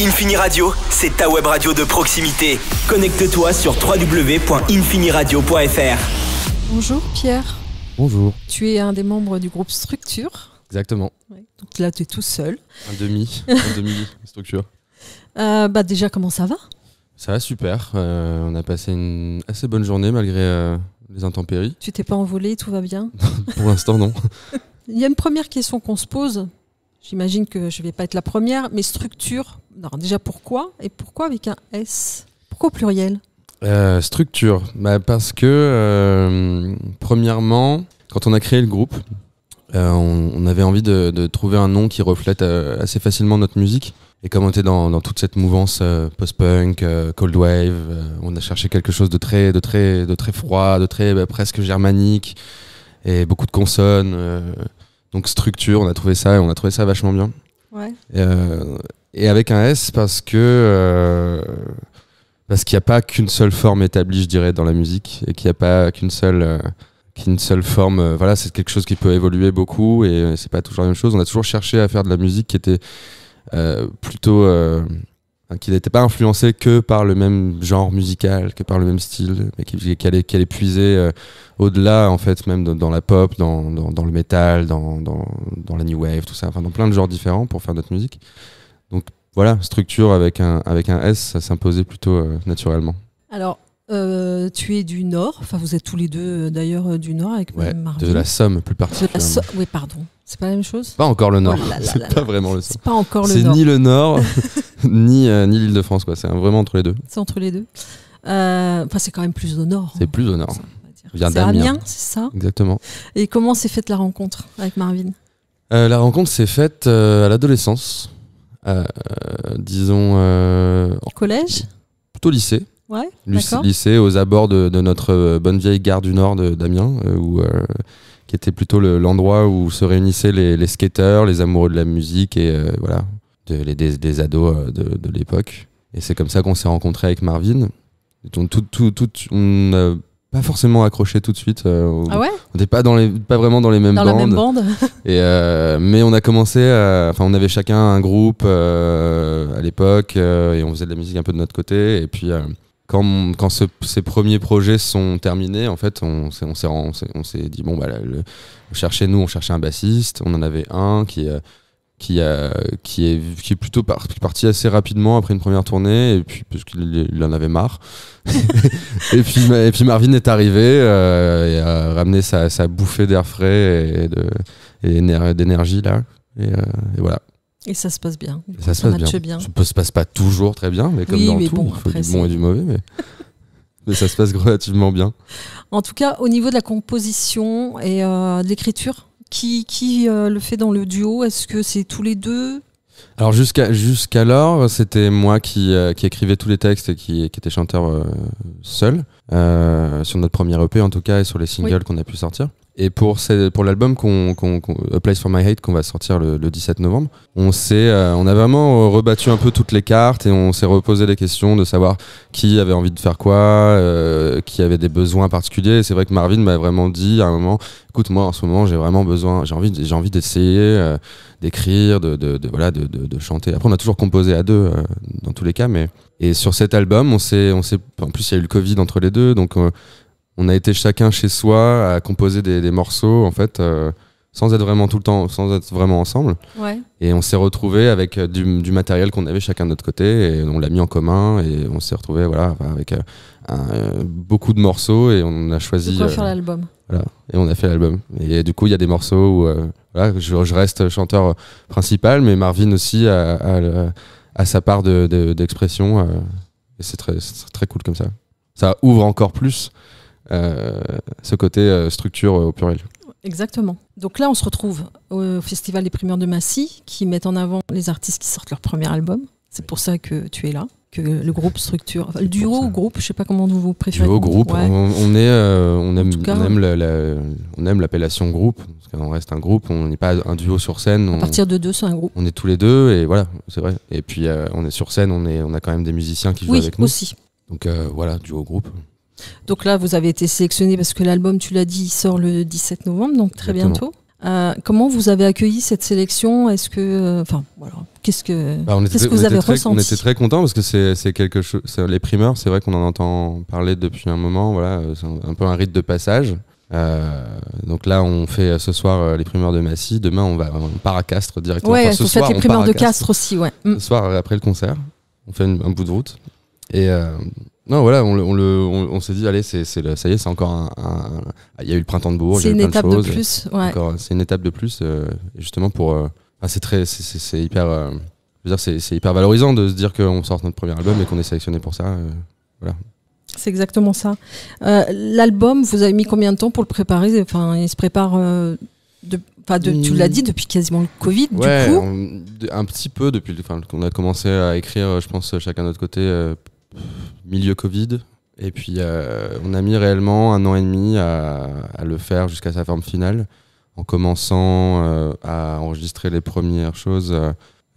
Infini Radio, c'est ta web radio de proximité. Connecte-toi sur www.infiniradio.fr. Bonjour Pierre. Bonjour. Tu es un des membres du groupe Structure. Exactement. Ouais. Donc là, tu es tout seul. Un demi structure. Déjà, comment ça va ? Ça va super. On a passé une assez bonne journée malgré les intempéries. Tu t'es pas envolé, tout va bien ? Pour l'instant, non. Il y a une première question qu'on se pose. J'imagine que je vais pas être la première, mais Structure. Non, déjà pourquoi ? Et pourquoi avec un S ? Pourquoi au pluriel ? Structure. Parce que, premièrement, quand on a créé le groupe, on avait envie de trouver un nom qui reflète assez facilement notre musique. Et comme on était dans toute cette mouvance post-punk, cold wave, on a cherché quelque chose de très froid, de très presque germanique, et beaucoup de consonnes. Donc Structure, on a trouvé ça vachement bien. Ouais. Et avec un S parce qu'il n'y a pas qu'une seule forme établie, je dirais, dans la musique, et qu'il n'y a pas qu'une seule forme. Voilà, c'est quelque chose qui peut évoluer beaucoup, et c'est pas toujours la même chose. On a toujours cherché à faire de la musique qui était qui n'était pas influencé que par le même genre musical, que par le même style, mais qui allait puiser au-delà, en fait, même dans la pop, dans le metal, dans la new wave, tout ça, enfin dans plein de genres différents pour faire notre musique. Donc voilà, Structure avec un S, ça s'imposait plutôt naturellement. Alors, tu es du Nord, enfin vous êtes tous les deux d'ailleurs du Nord avec Marvin. De la Somme plus particulièrement. Oui, pardon. C'est pas la même chose ? Pas encore le Nord, c'est pas vraiment le Somme. C'est pas encore le Nord. C'est ni le Nord, ni l'Île-de-France, quoi. C'est vraiment entre les deux. C'est entre les deux. C'est quand même plus au Nord. C'est plus au Nord. C'est Amiens, c'est ça ? Exactement. Et comment s'est faite la rencontre avec Marvin ? La rencontre s'est faite à l'adolescence. Disons... Collège ? Plutôt lycée. Ouais, d'accord. Lycée aux abords de notre bonne vieille gare du Nord d'Amiens, qui était plutôt l'endroit où se réunissaient les skateurs, les amoureux de la musique et des ados de l'époque. Et c'est comme ça qu'on s'est rencontrés avec Marvin. Donc, on n'a pas forcément accroché tout de suite. Ah ouais ? On n'était pas vraiment dans les mêmes bandes. Dans la même bande. Mais on a commencé on avait chacun un groupe à l'époque et on faisait de la musique un peu de notre côté. Et puis quand ces premiers projets sont terminés, en fait, on s'est dit on cherchait un bassiste. On en avait un qui est plutôt parti assez rapidement après une première tournée, et puis parce qu'il en avait marre. et puis Marvin est arrivé et a ramené sa bouffée d'air frais et d'énergie là, et voilà. Et ça se passe bien. Ça se passe bien. Ça se passe pas toujours très bien, mais comme dans tout, il faut du bon et du mauvais, mais ça se passe relativement bien. En tout cas, au niveau de la composition et de l'écriture, qui le fait dans le duo ? Est-ce que c'est tous les deux ? Alors jusqu'alors, c'était moi qui écrivais tous les textes et qui était chanteur seul, sur notre premier EP en tout cas, et sur les singles qu'on a pu sortir. Et pour l'album A Place for My Hate qu'on va sortir le 17 novembre, on a vraiment rebattu un peu toutes les cartes et on s'est reposé les questions de savoir qui avait envie de faire quoi, qui avait des besoins particuliers. Et c'est vrai que Marvin m'a vraiment dit à un moment, écoute, moi en ce moment j'ai envie d'essayer d'écrire, de chanter. Après on a toujours composé à deux dans tous les cas, et sur cet album en plus il y a eu le Covid entre les deux, donc on a été chacun chez soi à composer des morceaux, en fait, sans être vraiment tout le temps, sans être vraiment ensemble. Ouais. Et on s'est retrouvés avec du matériel qu'on avait chacun de notre côté, et on l'a mis en commun, et on s'est retrouvés avec beaucoup de morceaux, et on a choisi... De quoi faire l'album. Voilà, et on a fait l'album. Et du coup, il y a des morceaux où je reste chanteur principal, mais Marvin aussi a sa part d'expression, et c'est très cool comme ça. Ça ouvre encore plus ce côté Structure au pluriel. Exactement. Donc là, on se retrouve au Festival des Primeurs de Massy, qui mettent en avant les artistes qui sortent leur premier album. C'est pour ça que tu es là, que le groupe Structure, le duo ou groupe, je sais pas comment vous préférez. Duo, groupe, ouais. on aime l'appellation groupe, parce qu'on reste un groupe, on n'est pas un duo sur scène. À partir de deux, c'est un groupe. On est tous les deux, et voilà, c'est vrai. Et puis on est sur scène, on a quand même des musiciens qui jouent avec nous. Oui, aussi. Donc voilà, duo, groupe. Donc là, vous avez été sélectionné parce que l'album, tu l'as dit, il sort le 17 novembre, donc très Exactement. bientôt. Comment vous avez accueilli cette sélection? Est-ce que, qu'est-ce que vous avez ressenti? On était très contents parce que c'est quelque chose. Les primeurs, c'est vrai qu'on en entend parler depuis un moment. Voilà, c'est un peu un rite de passage. Donc là, on fait ce soir les primeurs de Massy. Demain, on part à Castres directement. Ouais, ce vous soir, faites les primeurs de Castres aussi, ouais. Ce soir, après le concert, on fait un bout de route. Et non, voilà, on s'est dit, allez, ça y est, c'est encore il y a eu le printemps de Bourges, il y a eu plein de choses. C'est une étape de plus, ouais. C'est une étape de plus, justement pour. C'est hyper. Je veux dire, c'est hyper valorisant de se dire qu'on sort notre premier album et qu'on est sélectionné pour ça. Voilà. C'est exactement ça. L'album, vous avez mis combien de temps pour le préparer? Enfin, il se prépare. Tu l'as dit, depuis quasiment le Covid, du coup. Un petit peu depuis qu'on a commencé à écrire, je pense, chacun de notre côté, milieu Covid. Et puis, on a mis réellement 1 an et demi à le faire jusqu'à sa forme finale, en commençant à enregistrer les premières choses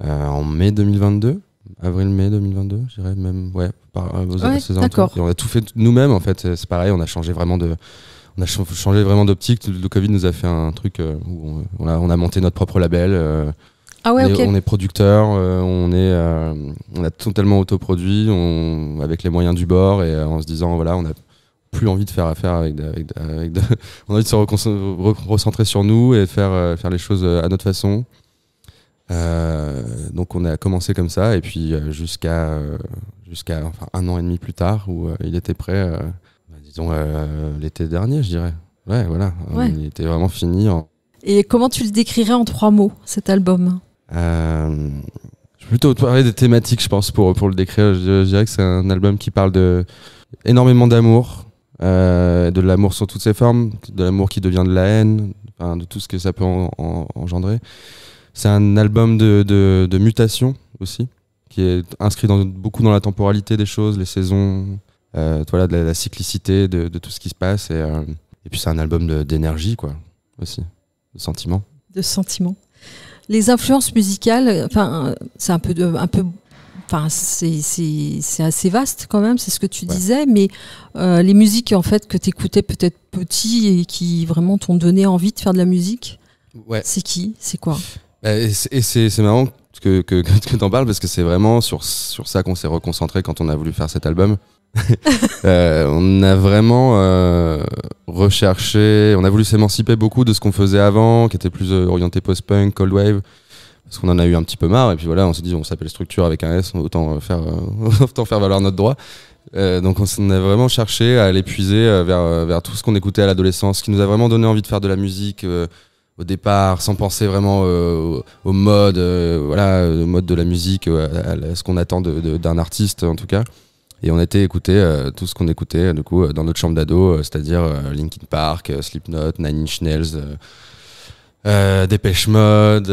en mai 2022. Avril-mai 2022, je dirais même, ouais, d'accord. Et on a tout fait nous-mêmes, en fait. C'est pareil, on a changé vraiment d'optique. Le Covid nous a fait un truc où on a monté notre propre label. On est producteur, on a totalement autoproduit, avec les moyens du bord, et en se disant, voilà, on n'a plus envie de faire affaire avec on a envie de se recentrer sur nous et faire les choses à notre façon. Donc on a commencé comme ça, et puis jusqu'à 1 an et demi plus tard, où il était prêt, disons l'été dernier, je dirais. Ouais, voilà, ouais. Il était vraiment fini. Et comment tu le décrirais en 3 mots, cet album? Je vais plutôt parler des thématiques, je pense, pour le décrire. Je dirais que c'est un album qui parle énormément d'amour, de l'amour sous toutes ses formes, de l'amour qui devient de la haine, de tout ce que ça peut engendrer. C'est un album de mutation aussi, qui est inscrit beaucoup dans la temporalité des choses, les saisons, de la cyclicité de tout ce qui se passe. Et puis c'est un album d'énergie, quoi, aussi, de sentiments. De sentiments. Les influences musicales, c'est c'est assez vaste quand même, c'est ce que tu disais, mais les musiques en fait que tu écoutais peut-être petit et qui vraiment t'ont donné envie de faire de la musique, c'est qui? C'est quoi? Et c'est marrant que t'en parles, parce que c'est vraiment sur ça qu'on s'est reconcentré quand on a voulu faire cet album. On a vraiment recherché, on a voulu s'émanciper beaucoup de ce qu'on faisait avant, qui était plus orienté post-punk, cold wave, parce qu'on en a eu un petit peu marre, et puis voilà, on s'est dit, on s'appelle Structure avec un S, autant faire valoir notre droit. Donc on a vraiment cherché à l'épuiser vers tout ce qu'on écoutait à l'adolescence, qui nous a vraiment donné envie de faire de la musique au départ, sans penser vraiment au mode, au mode de la musique, à ce qu'on attend d'un artiste en tout cas. Et on était écouté tout ce qu'on écoutait du coup dans notre chambre d'ado, c'est-à-dire Linkin Park, Slipknot, Nine Inch Nails, Depeche Mode,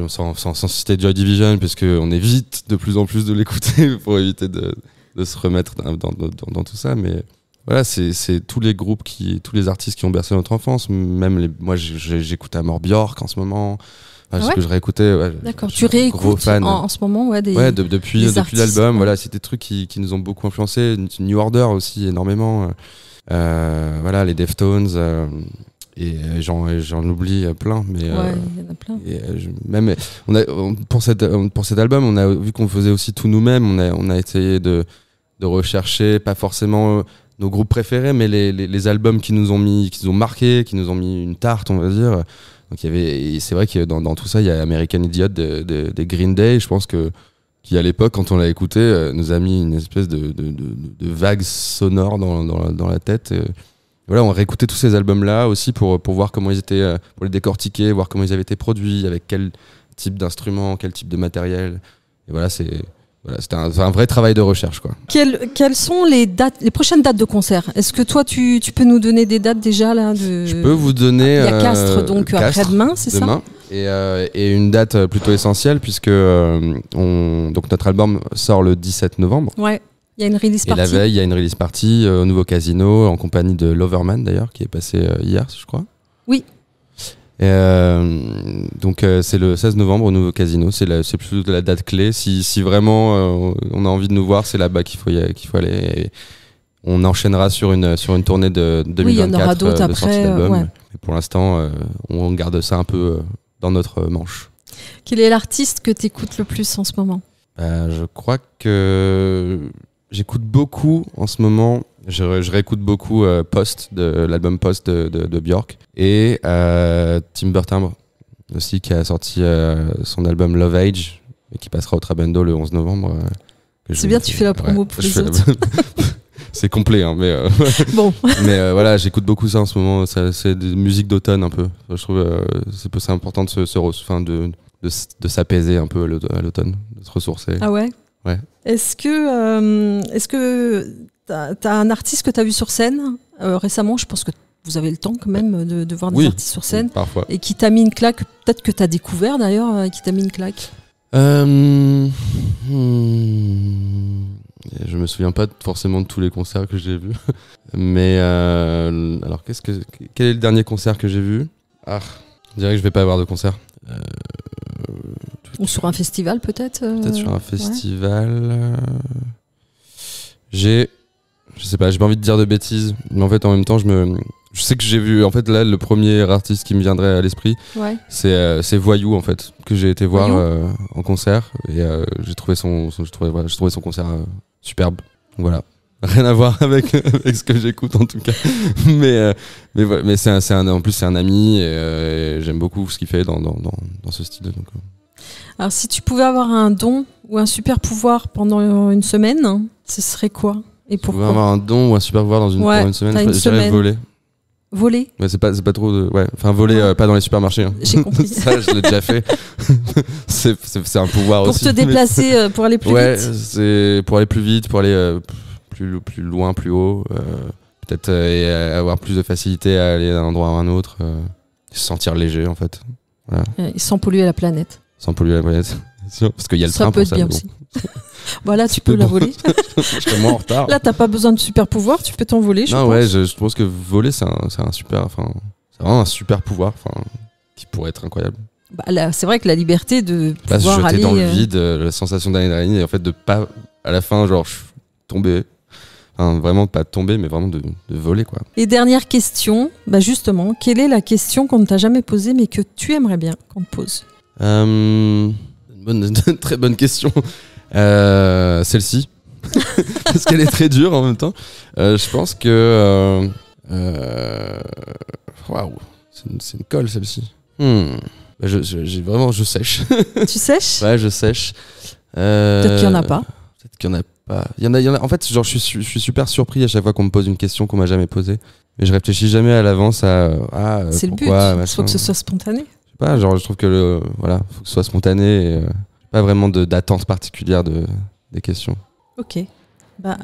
sans citer Joy Division, puisque on évite de plus en plus de l'écouter pour éviter de se remettre dans tout ça. Mais voilà, c'est tous les groupes tous les artistes qui ont bercé notre enfance. Même moi, j'écoute à mort Björk en ce moment. Ce que je réécoutais. D'accord, tu réécoutes en ce moment depuis l'album. Voilà, c'est des trucs qui nous ont beaucoup influencé. New Order aussi énormément. Les Deftones. Et j'en oublie plein. Mais, il y en a plein. Pour cet album, on a vu qu'on faisait aussi tout nous-mêmes. On a essayé de rechercher, pas forcément nos groupes préférés, mais les albums qui nous ont marqué, qui nous ont mis une tarte, on va dire. Donc c'est vrai que dans tout ça, il y a American Idiot des Green Day, je pense qui à l'époque, quand on l'a écouté, nous a mis une espèce de vague sonore dans la tête. Voilà, on réécoutait tous ces albums-là aussi pour voir comment ils étaient, pour les décortiquer, voir comment ils avaient été produits, avec quel type d'instrument, quel type de matériel. Et voilà, c'était un vrai travail de recherche, quoi. Quelles sont les prochaines dates de concert? Est-ce que toi, tu peux nous donner des dates déjà là Je peux vous donner. Il y a Castres, donc après-demain, c'est demain, ça et une date plutôt essentielle, puisque donc notre album sort le 17 novembre. Ouais. Il y a une release party. Et la veille, il y a une release party au Nouveau Casino, en compagnie de Loverman d'ailleurs, qui est passé hier, je crois. Oui. Donc c'est le 16 novembre au Nouveau Casino, c'est plutôt la date clé. Si vraiment on a envie de nous voir, c'est là-bas qu'il faut aller. Et on enchaînera sur une tournée de 2024. Oui, il y en aura d'autres après. Mais pour l'instant, on garde ça un peu dans notre manche. Quel est l'artiste que tu écoutes le plus en ce moment? Je crois que j'écoute beaucoup en ce moment. Je réécoute beaucoup Post, l'album Post de Björk. Et Timber Timbre aussi, qui a sorti son album Love Age, et qui passera au Trabendo le 11 novembre. C'est bien, tu fais la promo pour les autres. C'est complet, hein, mais bon. Mais voilà, j'écoute beaucoup ça en ce moment. C'est des musiques d'automne un peu. Je trouve c'est important de s'apaiser un peu à l'automne, de se ressourcer. Ah ouais. Ouais. Est-ce que t'as un artiste que t'as vu sur scène récemment? Je pense que vous avez le temps quand même de voir des artistes sur scène. Parfois. Et qui t'a mis une claque, peut-être que t'as découvert d'ailleurs, qui t'a mis une claque. Je me souviens pas forcément de tous les concerts que j'ai vus. Mais alors quel est le dernier concert que j'ai vu? Je dirais que je vais pas avoir de concert. Ou sur un festival peut-être Peut-être sur un festival. Je sais pas, j'ai pas envie de dire de bêtises, mais en fait en même temps je sais que j'ai vu, en fait là le premier artiste qui me viendrait à l'esprit, c'est Voyou en fait, que j'ai été voir en concert, et j'ai trouvé son concert superbe. Voilà. Rien à voir avec ce que j'écoute en tout cas, mais en plus c'est un ami, et j'aime beaucoup ce qu'il fait dans ce style. Donc, Alors si tu pouvais avoir un don ou un super pouvoir pendant une semaine, ce serait quoi et pourquoi? Tu pouvais avoir un don ou un super pouvoir pendant une semaine, je dirais voler. Voler? Ouais, c'est pas trop de... Ouais, enfin voler pas dans les supermarchés. Hein. J'ai compris. Ça, je l'ai déjà fait. c'est un pouvoir pour aussi. Pour te déplacer, pour aller plus vite. Ouais, c'est pour aller plus vite, pour aller plus loin, plus haut. Peut-être avoir plus de facilité à aller d'un endroit à un autre. Se sentir léger en fait. Voilà. Sans polluer la planète. Sans polluer la planète. Parce qu'il y a le train pour ça. Ça peut être bien aussi. Voilà, tu peux la voler. Je serais moins en retard. Là, t'as pas besoin de super pouvoir, tu peux t'envoler. Non, ouais, je pense que voler, c'est vraiment un super pouvoir, qui pourrait être incroyable. C'est vrai que la liberté de pas pouvoir se jeter aller dans le vide, la sensation d'adrénaline, et en fait de pas à la fin genre tomber. Enfin, vraiment pas de tomber, mais vraiment de voler quoi. Et dernière question, justement, quelle est la question qu'on ne t'a jamais posée mais que tu aimerais bien qu'on te pose? Une très bonne question. Celle-ci, parce qu'elle est très dure en même temps. Je pense que waouh, c'est une colle celle-ci. Je sèche. Tu sèches? Ouais, je sèche. Peut-être qu'il y en a pas. Peut-être qu'il y en a pas. Il y en a. En fait, genre, je suis super surpris à chaque fois qu'on me pose une question qu'on m'a jamais posée. Mais je réfléchis jamais à l'avance c'est pourquoi, le but. Il faut que ce soit spontané. Je sais pas, genre, je trouve que faut que ce soit spontané. Et, pas vraiment d'attente particulière des questions. Ok.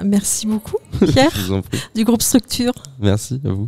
Merci beaucoup, Pierre, Je vous en prie. du groupe Structure. Merci à vous.